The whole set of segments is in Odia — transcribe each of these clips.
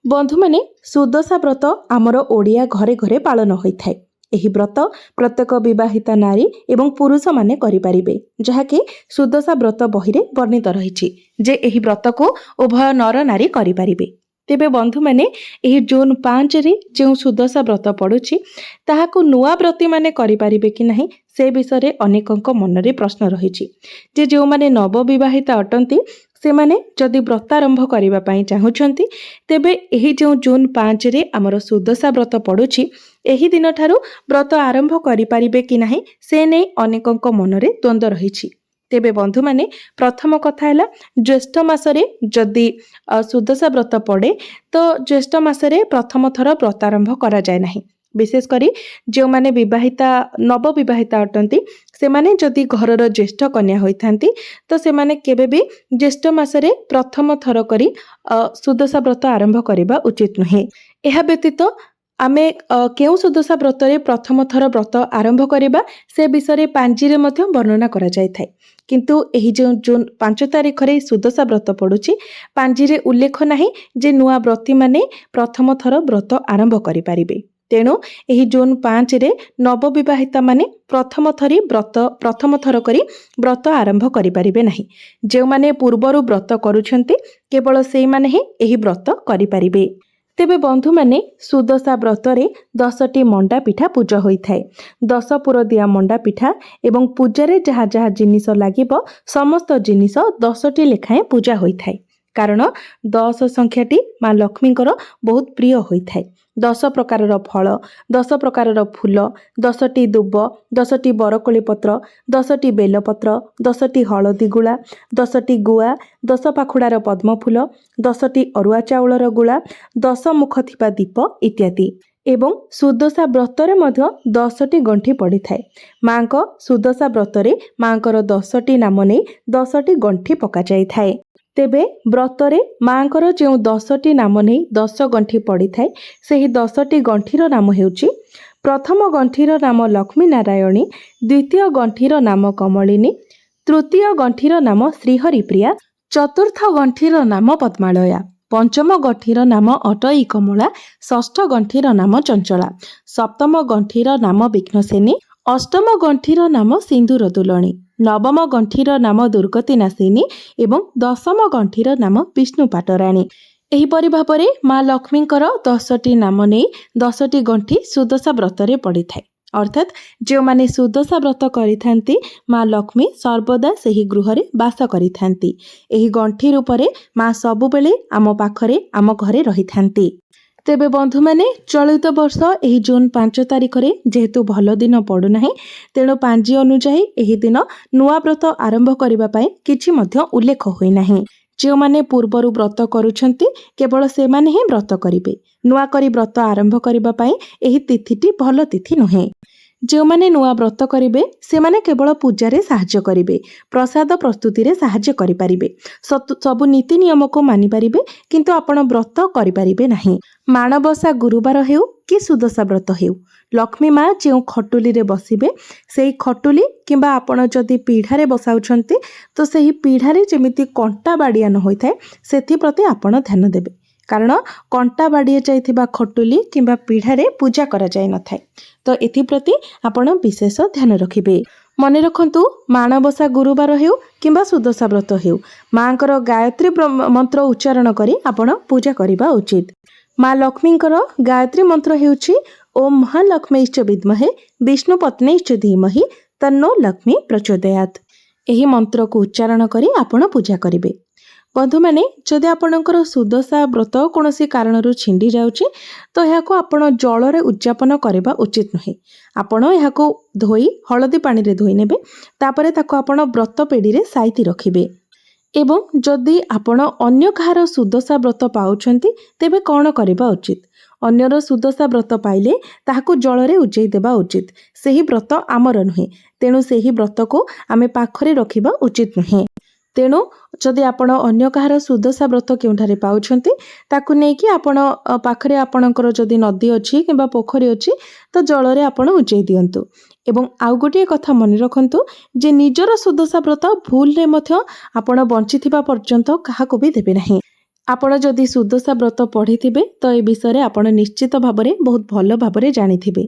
बंधु मैंने सुदशा व्रत आमर ओडिया घरे घरे पालन होता है। यही व्रत प्रत्येक विवाहिता नारी एवं पुरुष माने करिपारिबे, जहाँकि सुदशा व्रत बही रे वर्णित रही जे एही व्रत को उभय नर नारी करिपारिबे। तेबे बंधु मैंने यही जून 5 रे जो सुदशा व्रत पड़ुछि ताहाकु नुआ व्रती माने करिपारिबे कि नहीं से विषय रे अनेकंक मनरे प्रश्न रही जे जो माने नवविवाहिता अटंती से माने जदि व्रत आरंभ करबा पई चाहुछंती तेबे एही जो जून 5 रे आमर सुदशा व्रत पड़ुछि एही दिन ठारू व्रत आरंभ करिपारिबे कि नहीं से नै अनेकंक मनरे द्वंद्व रही। तेबे बंधु माने प्रथम कथा है ज्येष्ठ मासरे जदि सुदशा व्रत पड़े तो ज्येष्ठ मासरे प्रथम थर व्रत आरंभ करा जाए नहीं। विशेष करी जो माने विवाहिता नवविवाहिता अटंती से माने जदि घरर ज्येष्ठ कन्या होइथांती तो से माने केबे भी ज्येष्ठ मासरे प्रथम थर करी सुदशा व्रत आरंभ करिबा उचित नुहे। एहा व्यतीत आमे केउ सुदशा व्रत रे प्रथम थर व्रत आरंभ करिबा से विषय पांजी रे मध्य वर्णना करा जाय थाए, किंतु एही जो जून 5 तारिख रे सुदशा व्रत पड़ुछि पांजी रे उल्लेख नाही जे नुआ व्रती माने प्रथम थर व्रत आरंभ करि पारिबे। तेणु एही जून 5 रे नवविवाहिता माने प्रथम थर करी व्रत आरंभ करि पारिबे नाही। जे माने पूर्वरु व्रत करूछंती केवल सेई माने ही एही व्रत करि पारिबे। तेबे बंधु माने सुदशा व्रत रे 10टी मंडा पिठा पूजा होइथाए। 10 पुर दिया मंडा पिठा एवं पूजारे जहा जहा जिनिस लागिबो समस्त जिनिस 10टी लेखाएं पूजा होइथाए, कारण 10 संख्याटी माँ लक्ष्मींकर बहुत प्रिय होइथाए। 10 प्रकारर फल, 10 प्रकारर फूल, 10टी दुब, 10टी बरकोली पत्र, 10टी बेलपत्र, 10टी हलदी गुला, 10टी गुआ, 10 पाखुड़ार पद्म फूल, 10टी अरुआ चाउलर गुला, 10 मुख थिबा दीप इत्यादि। एवं सुदशा व्रतरे मध्य 10टी गंठी पड़ी थाए। माँ को सुदशा व्रतरे माँकर 10टी नाम नहीं 10टी गंठी पका जाई थाए। तेबे व्रतरे माँकर जो 10टी नाम नहीं 10 गंठी पड़ी थाए सेही 10टी गंठीर नाम हेउची प्रथम गंठीर नाम लक्ष्मी नारायणी, द्वितीय गंठीर नाम कमलिनी, तृतीय गंठीर नाम श्रीहरिप्रिया, चतुर्थ गंठीर नाम पद्मालया, पंचम गंठीर नाम अटई कमला, षष्ठ गंठीर नाम चंचला, सप्तम गंठीर नाम विघ्नसेनी, अष्टम गंठीर नाम सिंदूर दुलणी, नवम गंठीर नाम दुर्गति नासिनी एवं दशम गंठीर नाम विष्णु पाटराणी। एहीपरि भाବରେ माँ लक्ष्मींकर 10टी नाम नहीं 10टी गंठी सुदशा व्रतरे पड़ी थाए। अर्थात जो माने सुदशा व्रत करिथांती माँ लक्ष्मी सर्वदा सेही गृहरे वास करिथांती। एही गंठी रूपरे माँ सबुबेले आम पाखरे आम घरे रहिथांती। तेबे बंधु माने चलित वर्ष एही जून 5 तारिख रे जेहेतु भल दिन पड़ू नाही तेणु पांजी अनुसायी एही दिन नुआ व्रत आरंभ करिबा पई किछि मध्य उल्लेख होई नाही। जो माने पूर्वरु व्रत करूछंती केवल से माने ही व्रत करिवे। नुआ करी व्रत आरंभ करिबा पई एही तिथिटी भल तिथि नुहे। जो माने नुआ व्रत करिवे से माने केवल पूजारे साहाय्य करिवे, प्रसाद प्रस्तुति रे साहाय्य करि पारिबे, सबु नीति नियम को मानि पारिबे, किंतु आपण व्रत करि पारिबे नाही। माणबसा गुरुवार हेउ कि सुदशा व्रत हेउ लक्ष्मी माँ जो खटुली रे बसिबे सेही खटुली किंबा आपण जदि पीढ़ारे बसाउछंती तो सेही पीढ़ारे जेमिति कंटा बाड़िया न होइथाए सेथि प्रति आपण ध्यान देबे, कारण कंटा बाड़िया जाइथिबा खटुली किंबा पीढ़ारे पूजा करा जाय न थाए। तो एथिप्रति आपण विशेष ध्यान रखिबे। मने रखंतु माणबसा गुरुवार हेउ किंबा सुदशा व्रत हेउ माँकर गायत्री मंत्र उच्चारण करी आपण पूजा करिबा उचित। माँ लक्ष्मींकर गायत्री मंत्र हेउछि ओम महालक्ष्मीश्च विद्महे विष्णुपत्नीश्च धीमहि तन्नो लक्ष्मी प्रचोदयात्। एही मंत्र को उच्चारण करी आपण पूजा करिवे। बंधु माने जदि आपणकर सुदशा व्रत कोनोसी कारणरू छिंडी जाउछि तो याको आपण जलरे उद्यापन करबा उचित नहे। आपण याको धोई हळदी पानी रे धोई नेबे, तापरे ताको आपण व्रत पेड़ी रे साइती रखिबे। एवं जदि आपण अन्य काहार सुदशा व्रत पाउछंती तेबे कोन करबा उचित? अन्यर सुदशा व्रत पाइले ताहाको जलरे उजेई देबा उचित। सेही व्रत आमर नुहे, तेणु सेही व्रत को आमे पाखरे रखिबा उचित नुहे। तेणु जदि आपण अन्य काहार सुदशा व्रत केउठारे पाउछंती ताकु नेकी आपण पाखरे आपणकर जदि नदी अछि किंबा पोखरी अछि तो जलरे आपण उजेई दियंतु। एवं आउ गोटे कथा मन रखंतु जे निजर सुदशा व्रत भूल रे मध्य आपण बंचिथिबा पर्यंत काहाको भी देबे नाही। ଆପଣ ଯଦି ସୁଦଶା ବ୍ରତ ପଢ଼ିଥିବେ ତ ଏ ବିଷୟରେ ଆପଣ ନିଶ୍ଚିତ ଭାବରେ ବହୁତ ଭଲ ଭାବରେ ଜାଣିଥିବେ।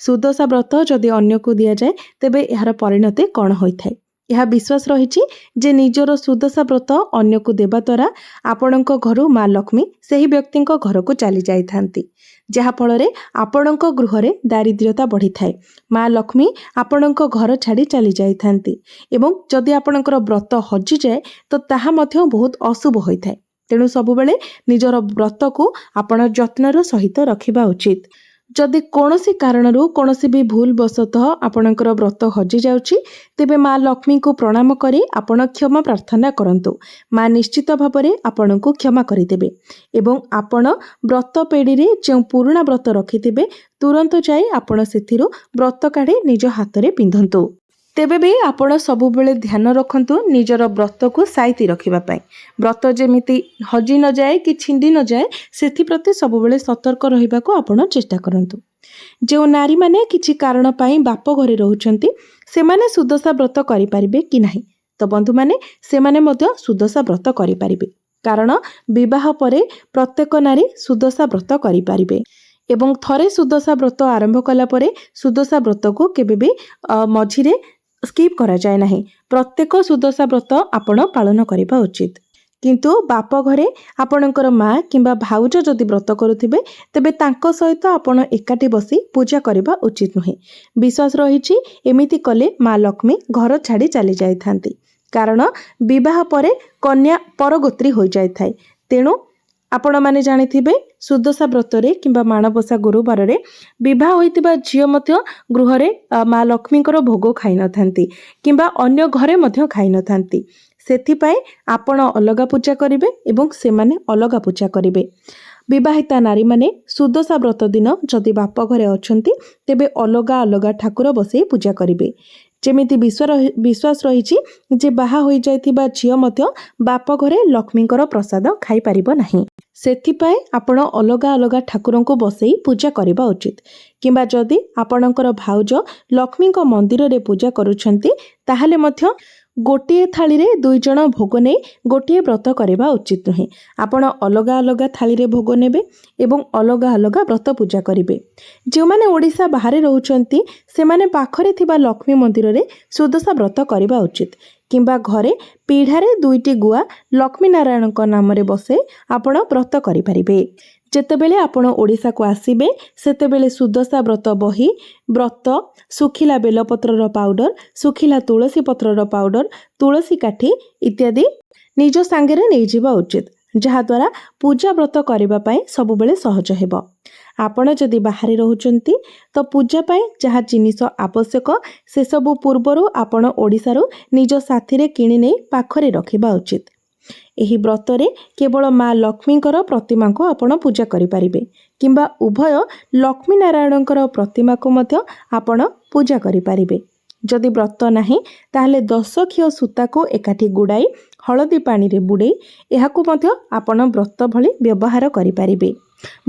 ସୁଦଶା ବ୍ରତ ଯଦି ଅନ୍ୟକୁ ଦିଆଯାଏ ତେବେ ଏହାର ପରିଣତି କ'ଣ ହୋଇଥାଏ। ଏହା ବିଶ୍ୱାସ ରହିଛି ଯେ ନିଜର ସୁଦଶା ବ୍ରତ ଅନ୍ୟକୁ ଦେବା ଦ୍ୱାରା ଆପଣଙ୍କ ଘରୁ ମା ଲକ୍ଷ୍ମୀ ସେହି ବ୍ୟକ୍ତିଙ୍କ ଘରକୁ ଚାଲି ଯାଇଥାନ୍ତି, ଯାହାଫଳରେ ଆପଣଙ୍କ ଗୃହରେ ଦାରିଦ୍ର୍ୟତା ବଢ଼ିଥାଏ। ମା ଲକ୍ଷ୍ମୀ ଆପଣଙ୍କ ଘର ଛାଡ଼ି ଚାଲି ଯାଇଥାନ୍ତି ଏବଂ ଯଦି ଆପଣଙ୍କର ବ୍ରତ ହଜିଯାଏ ତ ତାହା ମଧ୍ୟ ବହୁତ ଅଶୁଭ ହୋଇଥାଏ। ତେଣୁ ସବୁବେଳେ ନିଜର ବ୍ରତକୁ ଆପଣ ଯତ୍ନର ସହିତ ରଖିବା ଉଚିତ। ଯଦି କୌଣସି କାରଣରୁ କୌଣସି ବି ଭୁଲ ବଶତଃ ଆପଣଙ୍କର ବ୍ରତ ହଜିଯାଉଛି ତେବେ ମା ଲକ୍ଷ୍ମୀଙ୍କୁ ପ୍ରଣାମ କରି ଆପଣ କ୍ଷମା ପ୍ରାର୍ଥନା କରନ୍ତୁ। ମା ନିଶ୍ଚିତ ଭାବରେ ଆପଣଙ୍କୁ କ୍ଷମା କରିଦେବେ ଏବଂ ଆପଣ ବ୍ରତ ପେଡ଼ିରେ ଯେଉଁ ପୁରୁଣା ବ୍ରତ ରଖିଥିବେ ତୁରନ୍ତ ଯାଇ ଆପଣ ସେଥିରୁ ବ୍ରତ କାଢ଼ି ନିଜ ହାତରେ ପିନ୍ଧନ୍ତୁ। ତେବେ ବି ଆପଣ ସବୁବେଳେ ଧ୍ୟାନ ରଖନ୍ତୁ ନିଜର ବ୍ରତକୁ ସାଇତି ରଖିବା ପାଇଁ। ବ୍ରତ ଯେମିତି ହଜି ନଯାଏ କି ଛିଣ୍ଡି ନଯାଏ ସେଥିପ୍ରତି ସବୁବେଳେ ସତର୍କ ରହିବାକୁ ଆପଣ ଚେଷ୍ଟା କରନ୍ତୁ। ଯେଉଁ ନାରୀମାନେ କିଛି କାରଣ ପାଇଁ ବାପ ଘରେ ରହୁଛନ୍ତି ସେମାନେ ସୁଦଶା ବ୍ରତ କରିପାରିବେ କି ନାହିଁ? ତ ବନ୍ଧୁମାନେ, ସେମାନେ ମଧ୍ୟ ସୁଦଶା ବ୍ରତ କରିପାରିବେ, କାରଣ ବିବାହ ପରେ ପ୍ରତ୍ୟେକ ନାରୀ ସୁଦଶା ବ୍ରତ କରିପାରିବେ ଏବଂ ଥରେ ସୁଦଶା ବ୍ରତ ଆରମ୍ଭ କଲା ପରେ ସୁଦଶା ବ୍ରତକୁ କେବେ ବି ମଝିରେ ସ୍କିପ୍ କରାଯାଏ ନାହିଁ। ପ୍ରତ୍ୟେକ ସୁଦଶା ବ୍ରତ ଆପଣ ପାଳନ କରିବା ଉଚିତ। କିନ୍ତୁ ବାପ ଘରେ ଆପଣଙ୍କର ମା କିମ୍ବା ଭାଉଜ ଯଦି ବ୍ରତ କରୁଥିବେ ତେବେ ତାଙ୍କ ସହିତ ଆପଣ ଏକାଠି ବସି ପୂଜା କରିବା ଉଚିତ ନୁହେଁ। ବିଶ୍ୱାସ ରହିଛି ଏମିତି କଲେ ମା ଲକ୍ଷ୍ମୀ ଘର ଛାଡ଼ି ଚାଲି ଯାଇଥାନ୍ତି, କାରଣ ବିବାହ ପରେ କନ୍ୟା ପରଗୋତ୍ରୀ ହୋଇଯାଇଥାଏ। ତେଣୁ ଆପଣମାନେ ଜାଣିଥିବେ ସୁଦଶା ବ୍ରତରେ କିମ୍ବା ମାଣବସା ଗୁରୁବାରରେ ବିବାହ ହୋଇଥିବା ଝିଅ ମଧ୍ୟ ଗୃହରେ ମା ଲକ୍ଷ୍ମୀଙ୍କର ଭୋଗ ଖାଇନଥାନ୍ତି କିମ୍ବା ଅନ୍ୟ ଘରେ ମଧ୍ୟ ଖାଇନଥାନ୍ତି। ସେଥିପାଇଁ ଆପଣ ଅଲଗା ପୂଜା କରିବେ ଏବଂ ସେମାନେ ଅଲଗା ପୂଜା କରିବେ। ବିବାହିତା ନାରୀମାନେ ସୁଦଶା ବ୍ରତ ଦିନ ଯଦି ବାପ ଘରେ ଅଛନ୍ତି ତେବେ ଅଲଗା ଅଲଗା ଠାକୁର ବସାଇ ପୂଜା କରିବେ। ଯେମିତି ବିଶ୍ୱାସ ରହିଛି ଯେ ବାହା ହୋଇଯାଇଥିବା ଝିଅ ମଧ୍ୟ ବାପ ଘରେ ଲକ୍ଷ୍ମୀଙ୍କର ପ୍ରସାଦ ଖାଇପାରିବ ନାହିଁ। ସେଥିପାଇଁ ଆପଣ ଅଲଗା ଅଲଗା ଠାକୁରଙ୍କୁ ବସାଇ ପୂଜା କରିବା ଉଚିତ। କିମ୍ବା ଯଦି ଆପଣଙ୍କର ଭାଉଜ ଲକ୍ଷ୍ମୀଙ୍କ ମନ୍ଦିରରେ ପୂଜା କରୁଛନ୍ତି ତାହେଲେ ମଧ୍ୟ ଗୋଟିଏ ଥାଳିରେ 2 ଜଣ ଭୋଗ ନେଇ ଗୋଟିଏ ବ୍ରତ କରିବା ଉଚିତ ନୁହେଁ। ଆପଣ ଅଲଗା ଅଲଗା ଥାଳିରେ ଭୋଗ ନେବେ ଏବଂ ଅଲଗା ଅଲଗା ବ୍ରତ ପୂଜା କରିବେ। ଯେଉଁମାନେ ଓଡ଼ିଶା ବାହାରେ ରହୁଛନ୍ତି ସେମାନେ ପାଖରେ ଥିବା ଲକ୍ଷ୍ମୀ ମନ୍ଦିରରେ ସୁଦଶା ବ୍ରତ କରିବା ଉଚିତ। କିମ୍ବା ଘରେ ପିଢ଼ାରେ 2ଟି ଗୁଆ ଲକ୍ଷ୍ମୀ ନାରାୟଣଙ୍କ ନାମରେ ବସାଇ ଆପଣ ବ୍ରତ କରିପାରିବେ। ଯେତେବେଳେ ଆପଣ ଓଡ଼ିଶାକୁ ଆସିବେ ସେତେବେଳେ ସୁଦଶା ବ୍ରତ ବହି, ବ୍ରତ, ଶୁଖିଲା ବେଲପତ୍ରର ପାଉଡ଼ର, ଶୁଖିଲା ତୁଳସୀ ପତ୍ରର ପାଉଡ଼ର, ତୁଳସୀ କାଠି ଇତ୍ୟାଦି ନିଜ ସାଙ୍ଗରେ ନେଇଯିବା ଉଚିତ, ଯାହାଦ୍ୱାରା ପୂଜା ବ୍ରତ କରିବା ପାଇଁ ସବୁବେଳେ ସହଜ ହେବ। ଆପଣ ଯଦି ବାହାରେ ରହୁଛନ୍ତି ତ ପୂଜା ପାଇଁ ଯାହା ଜିନିଷ ଆବଶ୍ୟକ ସେସବୁ ପୂର୍ବରୁ ଆପଣ ଓଡ଼ିଶାରୁ ନିଜ ସାଥିରେ କିଣି ନେଇ ପାଖରେ ରଖିବା ଉଚିତ। ଏହି ବ୍ରତରେ କେବଳ ମା ଲକ୍ଷ୍ମୀଙ୍କର ପ୍ରତିମାଙ୍କୁ ଆପଣ ପୂଜା କରିପାରିବେ କିମ୍ବା ଉଭୟ ଲକ୍ଷ୍ମୀ ନାରାୟଣଙ୍କର ପ୍ରତିମାକୁ ମଧ୍ୟ ଆପଣ ପୂଜା କରିପାରିବେ। ଯଦି ବ୍ରତ ନାହିଁ ତାହେଲେ 10 ଖିଅ ସୂତାକୁ ଏକାଠି ଗୁଡ଼ାଇ ହଳଦୀ ପାଣିରେ ବୁଡ଼େଇ ଏହାକୁ ମଧ୍ୟ ଆପଣ ବ୍ରତ ଭଳି ବ୍ୟବହାର କରିପାରିବେ।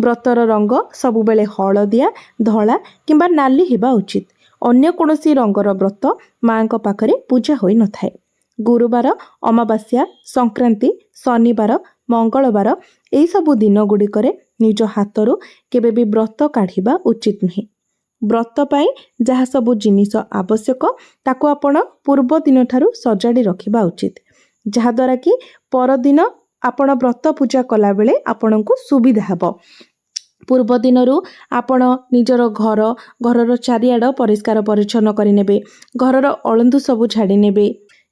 ବ୍ରତର ରଙ୍ଗ ସବୁବେଳେ ହଳଦିଆ, ଧଳା କିମ୍ବା ନାଲି ହେବା ଉଚିତ। ଅନ୍ୟ କୌଣସି ରଙ୍ଗର ବ୍ରତ ମାଙ୍କ ପାଖରେ ପୂଜା ହୋଇନଥାଏ। ଗୁରୁବାର, ଅମାବାସ୍ୟା, ସଂକ୍ରାନ୍ତି, ଶନିବାର, ମଙ୍ଗଳବାର ଏହିସବୁ ଦିନ ଗୁଡ଼ିକରେ ନିଜ ହାତରୁ କେବେ ବି ବ୍ରତ କାଢ଼ିବା ଉଚିତ ନୁହେଁ। ବ୍ରତ ପାଇଁ ଯାହା ସବୁ ଜିନିଷ ଆବଶ୍ୟକ ତାକୁ ଆପଣ ପୂର୍ବ ଦିନଠାରୁ ସଜାଡ଼ି ରଖିବା ଉଚିତ, ଯାହାଦ୍ୱାରା କି ପରଦିନ ଆପଣ ବ୍ରତ ପୂଜା କଲାବେଳେ ଆପଣଙ୍କୁ ସୁବିଧା ହେବ। ପୂର୍ବ ଦିନରୁ ଆପଣ ନିଜର ଘରର ଚାରିଆଡ଼ ପରିଷ୍କାର ପରିଚ୍ଛନ୍ନ କରିନେବେ, ଘରର ଅଳନ୍ଧୁ ସବୁ ଝାଡ଼ି ନେବେ।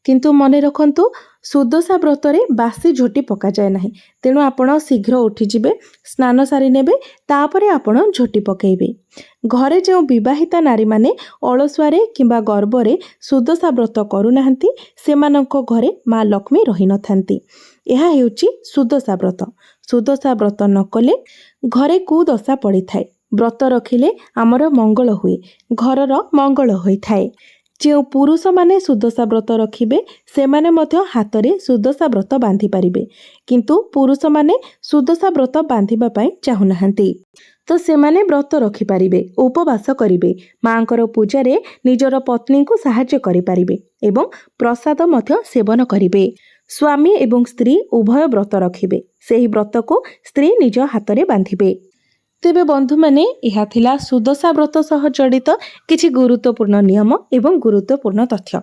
କିନ୍ତୁ ମନେ ରଖନ୍ତୁ ସୁଦଶା ବ୍ରତରେ ବାସି ଝୋଟି ପକାଯାଏ ନାହିଁ। ତେଣୁ ଆପଣ ଶୀଘ୍ର ଉଠିଯିବେ, ସ୍ନାନ ସାରି ନେବେ, ତାପରେ ଆପଣ ଝୋଟି ପକାଇବେ। ଘରେ ଯେଉଁ ବିବାହିତା ନାରୀମାନେ ଅଳସୁଆରେ କିମ୍ବା ଗର୍ବରେ ସୁଦଶା ବ୍ରତ କରୁନାହାନ୍ତି ସେମାନଙ୍କ ଘରେ ମା ଲକ୍ଷ୍ମୀ ରହିନଥାନ୍ତି। ଏହା ହେଉଛି ସୁଦଶା ବ୍ରତ। ସୁଦଶା ବ୍ରତ ନ କଲେ ଘରେ କୁଦଶା ପଡ଼ିଥାଏ। ବ୍ରତ ରଖିଲେ ଆମର ମଙ୍ଗଳ ହୁଏ, ଘରର ମଙ୍ଗଳ ହୋଇଥାଏ। ଯେଉଁ ପୁରୁଷମାନେ ସୁଦଶା ବ୍ରତ ରଖିବେ ସେମାନେ ମଧ୍ୟ ହାତରେ ସୁଦଶା ବ୍ରତ ବାନ୍ଧି ପାରିବେ, କିନ୍ତୁ ପୁରୁଷମାନେ ସୁଦଶା ବ୍ରତ ବାନ୍ଧିବା ପାଇଁ ଚାହୁଁନାହାନ୍ତି। ତ ସେମାନେ ବ୍ରତ ରଖିପାରିବେ, ଉପବାସ କରିବେ, ମାଙ୍କର ପୂଜାରେ ନିଜର ପତ୍ନୀଙ୍କୁ ସାହାଯ୍ୟ କରିପାରିବେ ଏବଂ ପ୍ରସାଦ ମଧ୍ୟ ସେବନ କରିବେ। ସ୍ୱାମୀ ଏବଂ ସ୍ତ୍ରୀ ଉଭୟ ବ୍ରତ ରଖିବେ। ସେହି ବ୍ରତକୁ ସ୍ତ୍ରୀ ନିଜ ହାତରେ ବାନ୍ଧିବେ। ତେବେ ବନ୍ଧୁମାନେ, ଏହା ଥିଲା ସୁଦଶା ବ୍ରତ ସହ ଜଡ଼ିତ କିଛି ଗୁରୁତ୍ୱପୂର୍ଣ୍ଣ ନିୟମ ଏବଂ ଗୁରୁତ୍ୱପୂର୍ଣ୍ଣ ତଥ୍ୟ।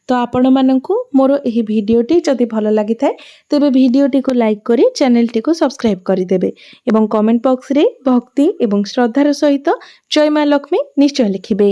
ତ ଆପଣମାନଙ୍କୁ ମୋର ଏହି ଭିଡ଼ିଓଟି ଯଦି ଭଲ ଲାଗିଥାଏ ତେବେ ଭିଡ଼ିଓଟିକୁ ଲାଇକ୍ କରି ଚ୍ୟାନେଲଟିକୁ ସବସ୍କ୍ରାଇବ୍ କରିଦେବେ ଏବଂ କମେଣ୍ଟ ବକ୍ସରେ ଭକ୍ତି ଏବଂ ଶ୍ରଦ୍ଧାର ସହିତ ଜୟ ମା ଲକ୍ଷ୍ମୀ ନିଶ୍ଚୟ ଲେଖିବେ।